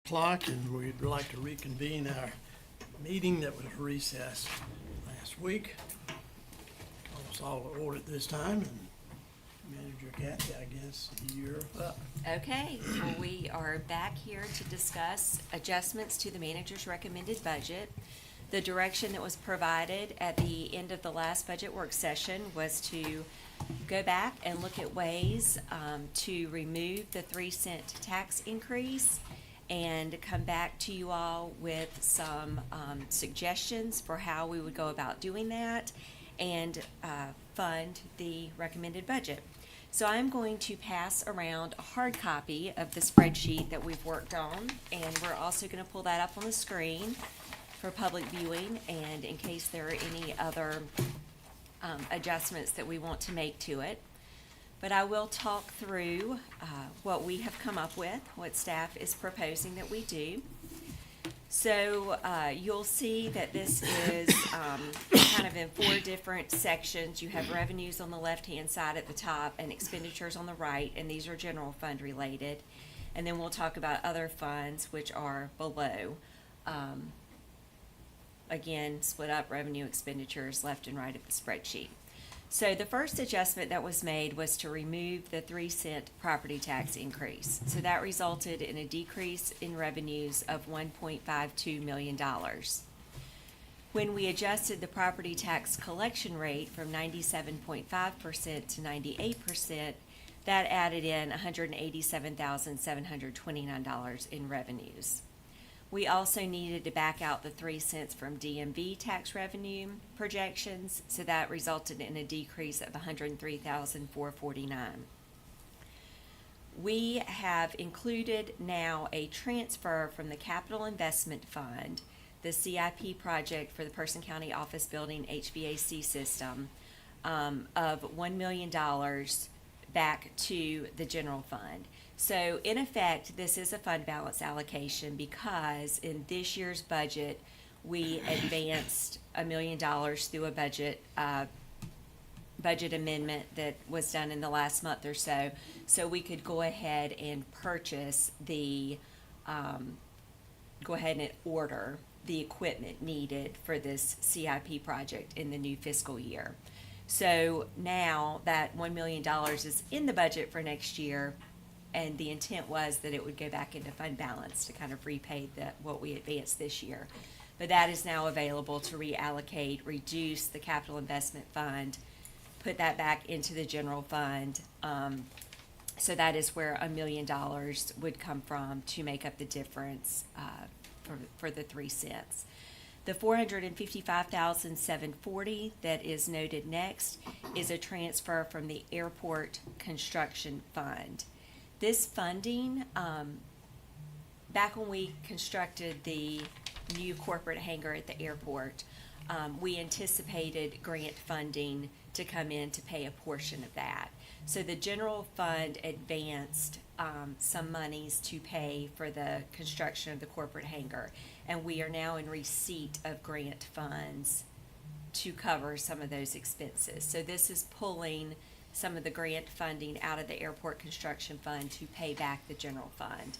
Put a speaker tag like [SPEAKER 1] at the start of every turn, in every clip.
[SPEAKER 1] o'clock, and we'd like to reconvene our meeting that was recessed last week. Call us all to order at this time, and Manager Kathy, I guess you're up.
[SPEAKER 2] Okay, well, we are back here to discuss adjustments to the manager's recommended budget. The direction that was provided at the end of the last budget work session was to go back and look at ways to remove the 3-cent tax increase and come back to you all with some suggestions for how we would go about doing that and fund the recommended budget. So I'm going to pass around a hard copy of the spreadsheet that we've worked on, and we're also going to pull that up on the screen for public viewing and in case there are any other adjustments that we want to make to it. But I will talk through what we have come up with, what staff is proposing that we do. So you'll see that this is kind of in 4 different sections. You have revenues on the left-hand side at the top and expenditures on the right, and these are general fund related. And then we'll talk about other funds, which are below. Again, split up revenue expenditures left and right of the spreadsheet. So the first adjustment that was made was to remove the 3-cent property tax increase. So that resulted in a decrease in revenues of $1.52 million. When we adjusted the property tax collection rate from 97.5% to 98%, that added in $187,729 in revenues. We also needed to back out the 3 cents from DMV tax revenue projections, so that resulted in a decrease of $103,449. We have included now a transfer from the Capital Investment Fund, the CIP project for the Person County Office Building HVAC system, of $1 million back to the general fund. So in effect, this is a fund balance allocation because in this year's budget, we advanced $1 million through a budget amendment that was done in the last month or so. So we could go ahead and purchase go ahead and order the equipment needed for this CIP project in the new fiscal year. So now that $1 million is in the budget for next year, and the intent was that it would go back into fund balance to kind of repay what we advanced this year. But that is now available to reallocate, reduce the capital investment fund, put that back into the general fund. So that is where $1 million would come from to make up the difference for the 3 cents. The $455,740 that is noted next is a transfer from the airport construction fund. This funding, back when we constructed the new corporate hangar at the airport, we anticipated grant funding to come in to pay a portion of that. So the general fund advanced some monies to pay for the construction of the corporate hangar, and we are now in receipt of grant funds to cover some of those expenses. So this is pulling some of the grant funding out of the airport construction fund to pay back the general fund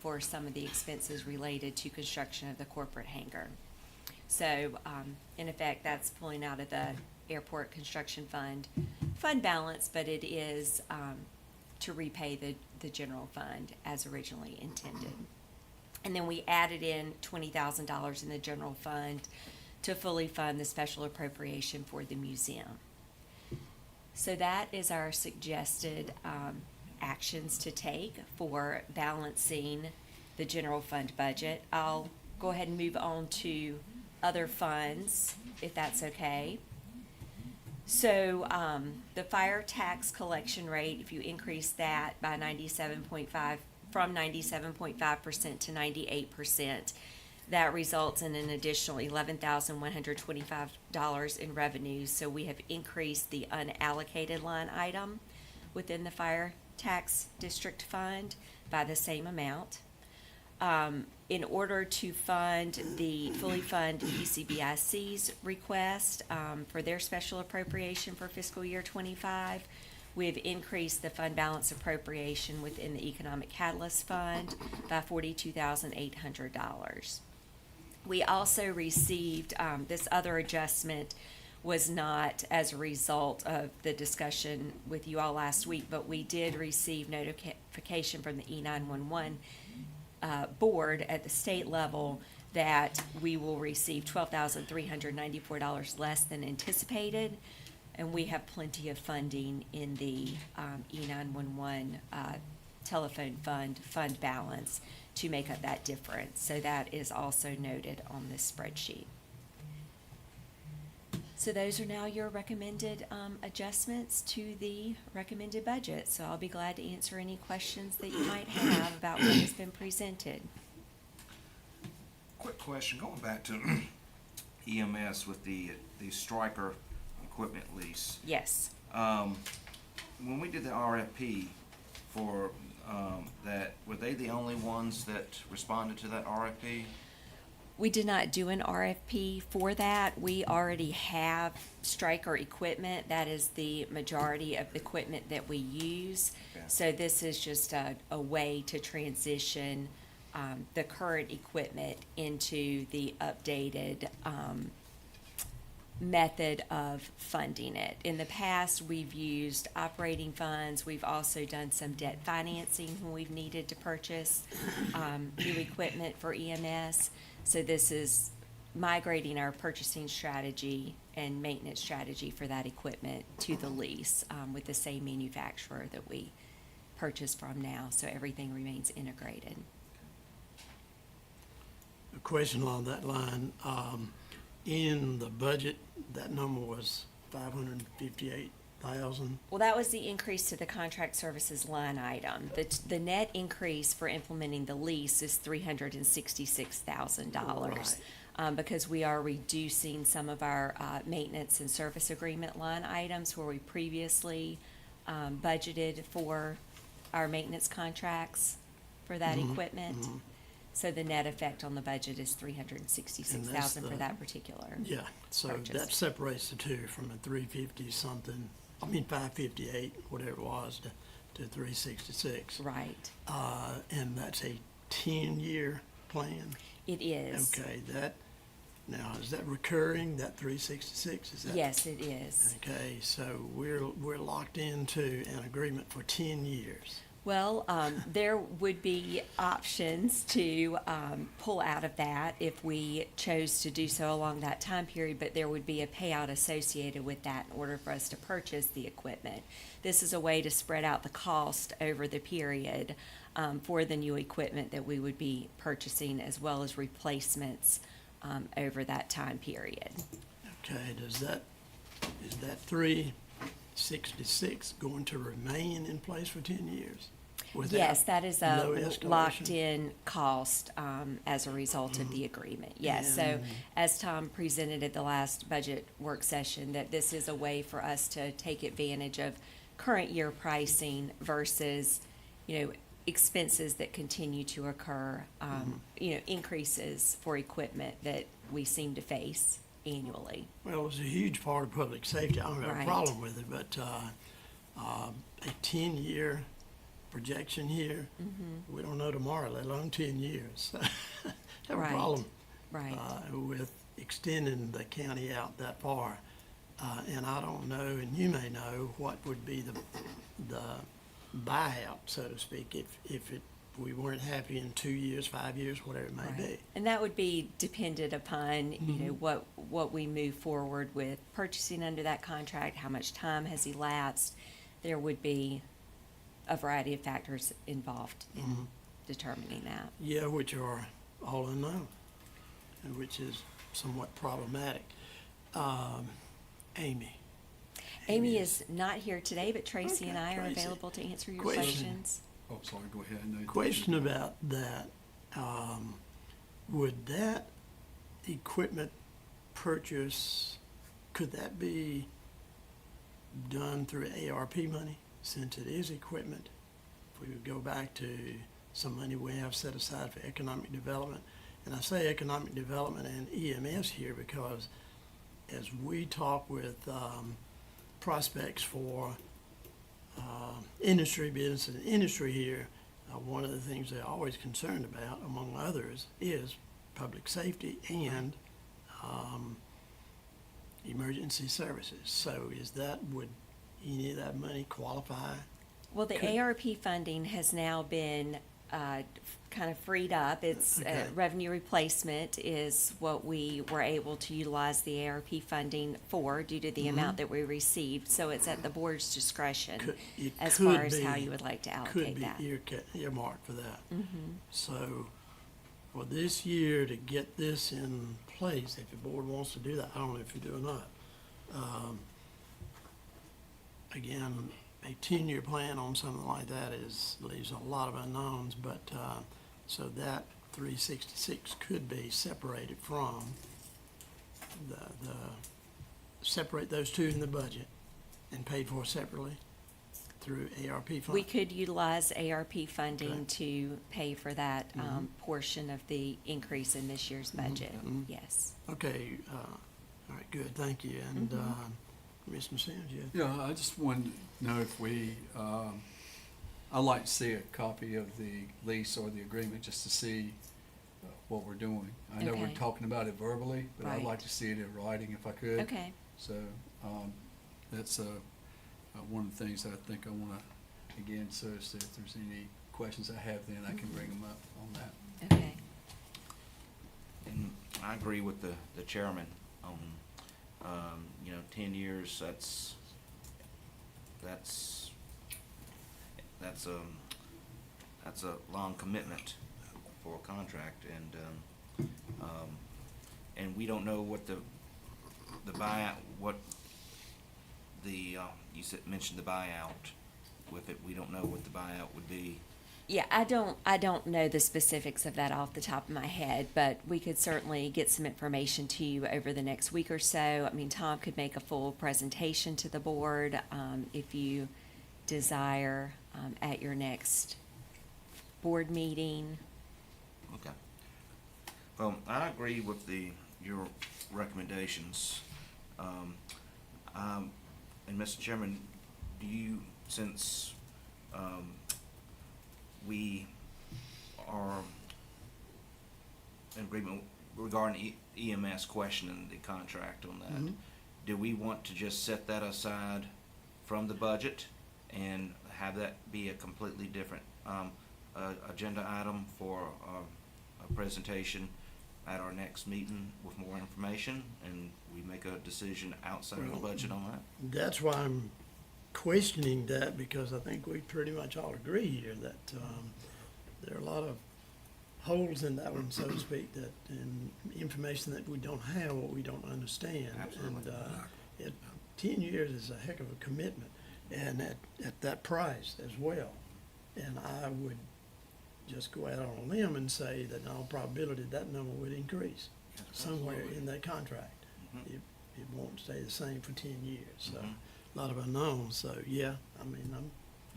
[SPEAKER 2] for some of the expenses related to construction of the corporate hangar. So in effect, that's pulling out of the airport construction fund balance, but it is to repay the general fund as originally intended. And then we added in $20,000 in the general fund to fully fund the special appropriation for the museum. So that is our suggested actions to take for balancing the general fund budget. I'll go ahead and move on to other funds, if that's okay. So the fire tax collection rate, if you increase that by from 97.5% to 98%, that results in an additional $11,125 in revenues. So we have increased the unallocated line item within the fire tax district fund by the same amount. In order to fully fund ECBIC's request for their special appropriation for fiscal year 25, We've increased the fund balance appropriation within the Economic Catalyst Fund by $42,800. We also received, this other adjustment was not as a result of the discussion with you all last week, but we did receive notification from the E911 board at the state level that we will receive $12,394 less than anticipated, and we have plenty of funding in the E911 telephone fund balance to make up that difference. So that is also noted on this spreadsheet. So those are now your recommended adjustments to the recommended budget. So I'll be glad to answer any questions that you might have about what has been presented.
[SPEAKER 3] Quick question, going back to EMS with the Stryker equipment lease.
[SPEAKER 2] Yes.
[SPEAKER 3] When we did the RFP for that, were they the only ones that responded to that RFP?
[SPEAKER 2] We did not do an RFP for that. We already have Stryker equipment. That is the majority of the equipment that we use.
[SPEAKER 3] Okay.
[SPEAKER 2] So this is just a way to transition the current equipment into the updated method of funding it. In the past, we've used operating funds. We've also done some debt financing when we've needed to purchase new equipment for EMS. So this is migrating our purchasing strategy and maintenance strategy for that equipment to the lease with the same manufacturer that we purchase from now, so everything remains integrated.
[SPEAKER 1] A question along that line, in the budget, that number was 558,000.
[SPEAKER 2] Well, that was the increase to the contract services line item. The net increase for implementing the lease is $366,000.
[SPEAKER 1] Right.
[SPEAKER 2] Because we are reducing some of our maintenance and service agreement line items where we previously budgeted for our maintenance contracts for that equipment. So the net effect on the budget is $366,000 for that particular.
[SPEAKER 1] Yeah, so
[SPEAKER 2] purchase.
[SPEAKER 1] that separates the two from a 350 something, 558, whatever it was, to 366.
[SPEAKER 2] Right.
[SPEAKER 1] And that's a 10-year plan?
[SPEAKER 2] It is.
[SPEAKER 1] Okay, now, is that recurring, that 366? Is that?
[SPEAKER 2] Yes, it is.
[SPEAKER 1] Okay, so we're locked into an agreement for 10 years.
[SPEAKER 2] Well, there would be options to pull out of that if we chose to do so along that time period, but there would be a payout associated with that in order for us to purchase the equipment. This is a way to spread out the cost over the period for the new equipment that we would be purchasing, as well as replacements over that time period.
[SPEAKER 1] Okay, is that 366 going to remain in place for 10 years?
[SPEAKER 2] Yes, that is
[SPEAKER 1] no
[SPEAKER 2] a
[SPEAKER 1] escalation?
[SPEAKER 2] locked-in cost as a result of the agreement. Yes, so
[SPEAKER 1] And-
[SPEAKER 2] as Tom presented at the last budget work session, that this is a way for us to take advantage of current year pricing versus, expenses that continue to occur, increases for equipment that we seem to face annually.
[SPEAKER 1] Well, it's a huge part of public safety. I don't have a
[SPEAKER 2] Right. problem
[SPEAKER 1] with it, but a 10-year projection here, we don't know tomorrow, let alone 10 years. Have
[SPEAKER 2] Right.
[SPEAKER 1] a problem
[SPEAKER 2] Right.
[SPEAKER 1] with extending the county out that far. And I don't know, and you may know, what would be the buyout, so to speak, if we weren't happy in 2 years, 5 years, whatever it may be.
[SPEAKER 2] Right. And that would be dependent upon, what we move forward with purchasing under that contract, how much time has elapsed. There would be a variety of factors involved in determining that.
[SPEAKER 1] Yeah, which are all unknown, and which is somewhat problematic. Amy.
[SPEAKER 2] Amy is not here today, but Tracy and
[SPEAKER 1] Okay,
[SPEAKER 2] I are
[SPEAKER 1] Tracy.
[SPEAKER 2] available to answer your
[SPEAKER 1] Question.
[SPEAKER 2] questions.
[SPEAKER 4] Oh, sorry, go ahead. I know you-
[SPEAKER 1] Question about that, would that equipment purchase, could that be done through ARP money, since it is equipment? If we would go back to some money we have set aside for economic development, and I say economic development and EMS here because as we talk with prospects for industry, business and industry here, one of the things they're always concerned about, among others, is public safety and emergency services. So would any of that money qualify?
[SPEAKER 2] Well, the
[SPEAKER 1] Could-
[SPEAKER 2] ARP funding has now been kind of freed up. It's
[SPEAKER 1] Okay.
[SPEAKER 2] revenue replacement is what we were able to utilize the ARP funding for due to the amount that we received. So it's at the board's discretion
[SPEAKER 1] Could- it
[SPEAKER 2] as
[SPEAKER 1] could
[SPEAKER 2] far as
[SPEAKER 1] be-
[SPEAKER 2] how you would like to
[SPEAKER 1] Could
[SPEAKER 2] allocate
[SPEAKER 1] be
[SPEAKER 2] that.
[SPEAKER 1] earmarked for that. So for this year to get this in place, if the board wants to do that, I don't know if you do or not. Again, a 10-year plan on something like that leaves a lot of unknowns, but, so that 366 could be separated from separate those two in the budget and paid for separately through ARP funds.
[SPEAKER 2] We could utilize ARP funding
[SPEAKER 1] Okay.
[SPEAKER 2] to pay for that portion of the increase in this year's budget. Yes.
[SPEAKER 1] Okay, all right, good, thank you. And, Mr. Sims, you?
[SPEAKER 4] Yeah, I just wanted to know if I'd like to see a copy of the lease or the agreement just to see what we're doing. I know we're
[SPEAKER 2] Okay.
[SPEAKER 4] talking about it verbally, but I'd
[SPEAKER 2] Right.
[SPEAKER 4] like to see it in writing if I could.
[SPEAKER 2] Okay.
[SPEAKER 4] So, that's, one of the things that I think I wanna, again, so if there's any questions I have, then I can bring them up on that.
[SPEAKER 2] Okay.
[SPEAKER 3] And I agree with the chairman on, 10 years, that's a long commitment for a contract, and we don't know what the buyout, mentioned the buyout with it, we don't know what the buyout would be.
[SPEAKER 2] Yeah, I don't know the specifics of that off the top of my head, but we could certainly get some information to you over the next week or so. I mean, Tom could make a full presentation to the board, if you desire, at your next board meeting.
[SPEAKER 3] Okay. Well, I agree with your recommendations. And Mr. Chairman, do you, since, we are in agreement regarding EMS questioning the contract on that, do we want to just set that aside from the budget and have that be a completely different agenda item for a presentation at our next meeting with more information, and we make a decision outside of the
[SPEAKER 1] Well,
[SPEAKER 3] budget on that?
[SPEAKER 1] That's why I'm questioning that, because I think we pretty much all agree here that there are a lot of holes in that one, so to speak, and information that we don't have or we don't understand.
[SPEAKER 3] Absolutely.
[SPEAKER 1] And 10 years is a heck of a commitment, and at that price as well. And I would just go out on a limb and say that in all probability that number would increase somewhere
[SPEAKER 3] Absolutely.
[SPEAKER 1] in that contract.
[SPEAKER 3] Mhm.
[SPEAKER 1] It won't stay the same for 10 years, so
[SPEAKER 3] Mhm.
[SPEAKER 1] a lot of unknowns, so yeah, I mean, I'm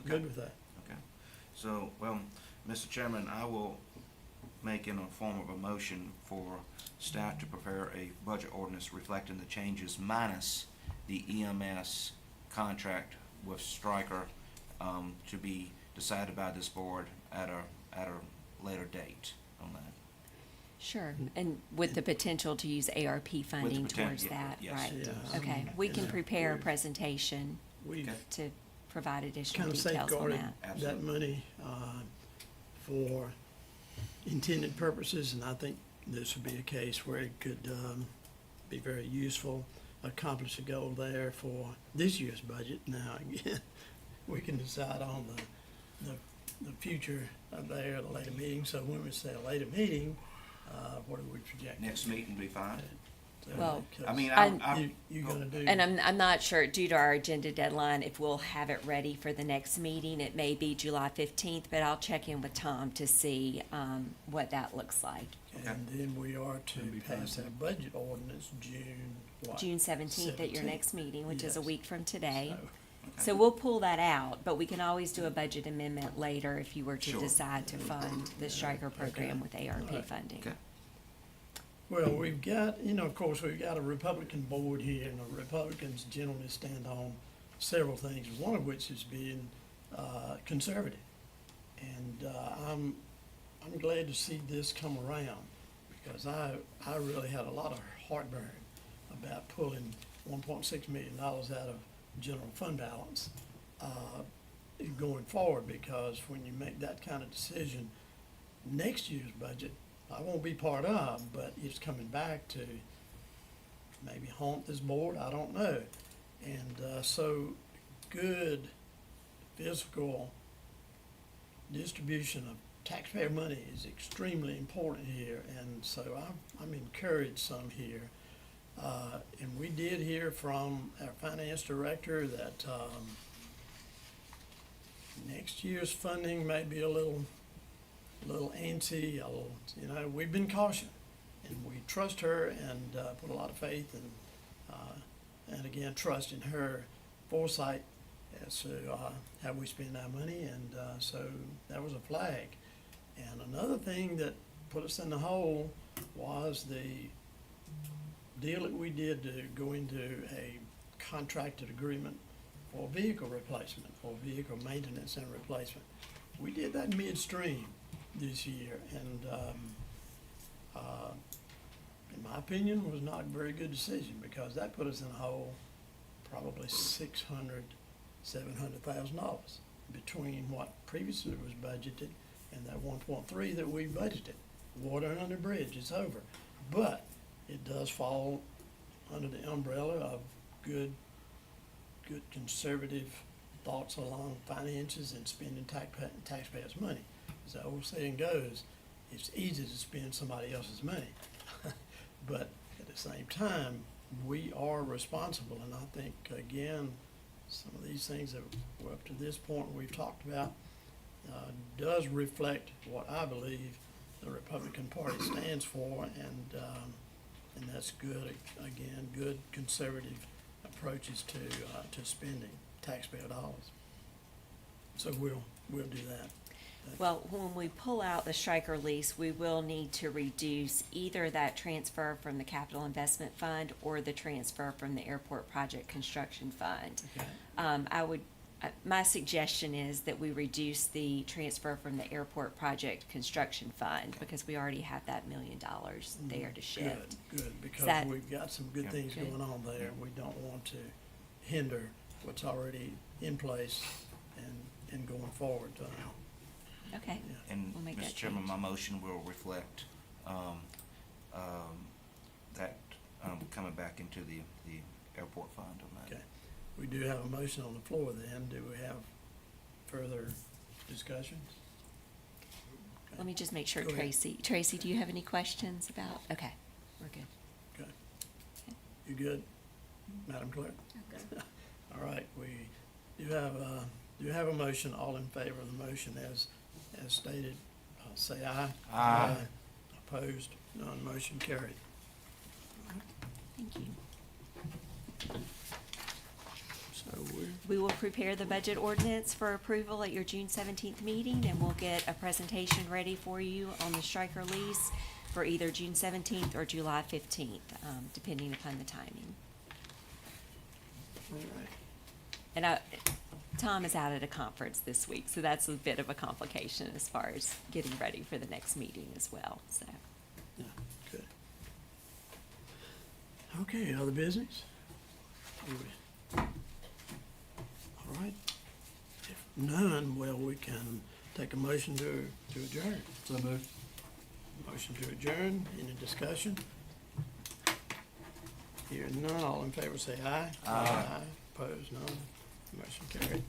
[SPEAKER 1] good
[SPEAKER 3] Okay.
[SPEAKER 1] with that.
[SPEAKER 3] Okay, so, well, Mr. Chairman, I will make in a form of a motion for staff to prepare a budget ordinance reflecting the changes minus the EMS contract with Stryker, to be decided by this board at a later date on that.
[SPEAKER 2] Sure, and with the potential to use ARP funding towards that,
[SPEAKER 3] yes.
[SPEAKER 2] right?
[SPEAKER 1] Yeah.
[SPEAKER 2] Okay, we can
[SPEAKER 1] Yeah.
[SPEAKER 2] prepare a presentation
[SPEAKER 1] We've
[SPEAKER 3] Okay.
[SPEAKER 2] to provide additional
[SPEAKER 1] kind of
[SPEAKER 2] details on
[SPEAKER 1] safeguarded
[SPEAKER 2] that.
[SPEAKER 1] that
[SPEAKER 3] Absolutely.
[SPEAKER 1] money for intended purposes, and I think this would be a case where it could be very useful, accomplish a goal there for this year's budget. Now, again, we can decide on the future there at a later meeting, so when we say a later meeting, what do we project?
[SPEAKER 3] Next meeting will be fine.
[SPEAKER 2] Well,
[SPEAKER 3] I mean,
[SPEAKER 1] You gonna do?
[SPEAKER 2] And I'm not sure, due to our agenda deadline, if we'll have it ready for the next meeting. It may be July 15th, but I'll check in with Tom to see what that looks like.
[SPEAKER 1] And then we are to
[SPEAKER 4] That'd be
[SPEAKER 1] pass
[SPEAKER 4] fine.
[SPEAKER 1] our budget ordinance June, what?
[SPEAKER 2] June 17th at your
[SPEAKER 1] 17th.
[SPEAKER 2] next meeting, which is a
[SPEAKER 1] Yes.
[SPEAKER 2] week from today.
[SPEAKER 1] So,
[SPEAKER 2] So we'll pull that out, but we can always do a budget amendment later if you were to
[SPEAKER 3] Sure.
[SPEAKER 2] decide to fund the Stryker program with ARP
[SPEAKER 1] Alright.
[SPEAKER 2] funding.
[SPEAKER 3] Okay.
[SPEAKER 1] Well, we've got, of course, we've got a Republican board here, and the Republicans generally stand on several things, one of which is being conservative. And I'm glad to see this come around, because I really had a lot of heartburn about pulling $1.6 million out of general fund balance going forward, because when you make that kind of decision, next year's budget, I won't be part of, but it's coming back to maybe haunt this board, I don't know. And so good fiscal distribution of taxpayer money is extremely important here, and so I'm encouraged some here. And we did hear from our finance director that next year's funding may be a little antsy, we've been cautioned, and we trust her and put a lot of faith and again, trust in her foresight as to how we spend our money, and so that was a flag. And another thing that put us in the hole was the deal that we did to go into a contracted agreement for vehicle replacement, or vehicle maintenance and replacement. We did that midstream this year, and in my opinion, was not a very good decision, because that put us in a hole probably $700,000 between what previously was budgeted and that 1.3 that we budgeted. Water under the bridge, it's over. But it does fall under the umbrella of good conservative thoughts along finances and spending taxpayers' money. As the old saying goes, it's easy to spend somebody else's money. But at the same time, we are responsible, and I think, again, some of these things that were up to this point we've talked about does reflect what I believe the Republican Party stands for, and that's good, again, good conservative approaches to spending taxpayer dollars. So we'll do that.
[SPEAKER 2] Well, when we pull out the Stryker lease, we will need to reduce either that transfer from the capital investment fund or the transfer from the airport project construction fund.
[SPEAKER 1] Okay.
[SPEAKER 2] My suggestion is that we reduce the transfer from the airport project construction fund, because we already have that $1 million there to shift.
[SPEAKER 1] Good, because
[SPEAKER 2] that-
[SPEAKER 1] we've got some good
[SPEAKER 3] Yeah.
[SPEAKER 1] things
[SPEAKER 2] Good.
[SPEAKER 1] going on there. We don't want to hinder what's already in place and going forward.
[SPEAKER 2] Okay,
[SPEAKER 1] Yeah.
[SPEAKER 3] And,
[SPEAKER 2] We'll make
[SPEAKER 3] Mr.
[SPEAKER 2] that
[SPEAKER 3] Chairman,
[SPEAKER 2] change.
[SPEAKER 3] my motion will reflect, that, coming back into the airport fund on that.
[SPEAKER 1] Okay. We do have a motion on the floor then. Do we have further discussions?
[SPEAKER 2] let me just make sure,
[SPEAKER 1] Go ahead.
[SPEAKER 2] Tracy, do you have any questions about, okay, we're good.
[SPEAKER 1] Okay. You good, Madam Clerk? All right, we do have a motion. All in favor of the motion as stated, say aye.
[SPEAKER 3] Aye.
[SPEAKER 1] Opposed? None. Motion carried.
[SPEAKER 2] Thank you.
[SPEAKER 1] So we're,
[SPEAKER 2] We will prepare the budget ordinance for approval at your June 17th meeting, and we'll get a presentation ready for you on the Stryker lease for either June 17th or July 15th, depending upon the timing.
[SPEAKER 1] all right.
[SPEAKER 2] And Tom is out at a conference this week, so that's a bit of a complication as far as getting ready for the next meeting as well, so.
[SPEAKER 1] Yeah, good. Okay, other business? All right. If none, well, we can take a motion to adjourn.
[SPEAKER 4] So moved.
[SPEAKER 1] Motion to adjourn. Any discussion? Hearing none, all in favor say aye.
[SPEAKER 3] Aye.
[SPEAKER 1] Opposed, none. Motion carried.